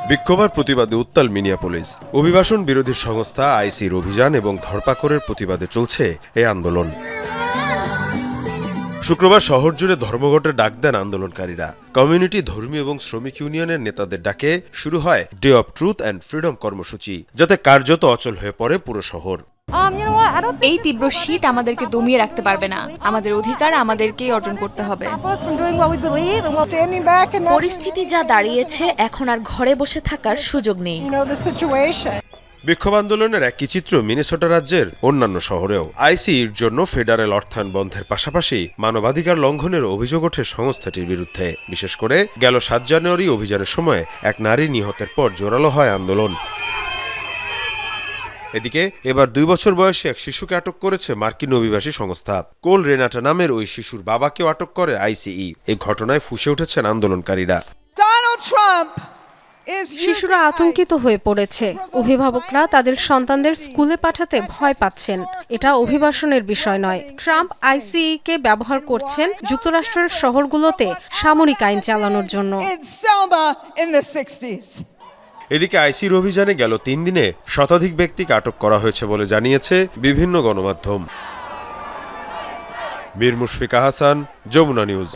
বিক্ষোভ আর প্রতিবাদে উত্তাল মিনিয়াপোলিস। অভিবাসন বিরোধী সংস্থা আইসির অভিযান এবং ধরপাকড়ের প্রতিবাদে চলছে এই আন্দোলন। শুক্রবার শহর জুড়ে ধর্মঘটের ডাক দেন আন্দোলনকারীরা। কমিউনিটি, ধর্মীয় এবং শ্রমিক ইউনিয়নের নেতাদের ডাকে শুরু হয় day of truth and freedom কর্মসূচি, যাতে কার্যত অচল হয়ে পড়ে পুরো শহর। এই তীব্র শীত আমাদেরকে দমিয়ে রাখতে পারবে না। আমাদের অধিকার আমাদেরকেই অর্জন করতে হবে। পরিস্থিতি যা দাঁড়িয়েছে, এখন আর ঘরে বসে থাকার সুযোগ নেই। বিক্ষোভ আন্দোলনের একই চিত্র মিনেসোটা রাজ্যের অন্যান্য শহরেও। আইসির জন্য ফেডারেল অর্থায়ন বন্ধের পাশাপাশি মানবাধিকার লঙ্ঘনের অভিযোগ ওঠে সংস্থাটির বিরুদ্ধে। বিশেষ করে গেল ৭ জানুয়ারি অভিযানের সময় এক নারী নিহতের পর জোরালো হয় আন্দোলন। এদিকে এবার ২ বছর বয়সী এক শিশুকে আটক করেছে মার্কিন অভিবাসী সংস্থা। কোল রেনাটা নামের ওই শিশুর বাবাকেও আটক করে আইসিই। এই ঘটনায় ফুঁসে উঠেছেন আন্দোলনকারীরা। শিশুরা আতঙ্কিত হয়ে পড়েছে। অভিভাবকরা তাদের সন্তানদের স্কুলে পাঠাতে ভয় পাচ্ছেন। এটা অভিবাসনের বিষয় নয়। ট্রাম্প আইসিই-কে ব্যবহার করছেন যুক্তরাষ্ট্রের শহরগুলোতে সামরিক আইন চালানোর জন্য। এদিকে আইসির অভিযানে গেল ৩ দিনে শতাধিক ব্যক্তিকে আটক করা হয়েছে বলে জানিয়েছে বিভিন্ন গণমাধ্যম। মীর মুশফিকা হাসান, যমুনা নিউজ।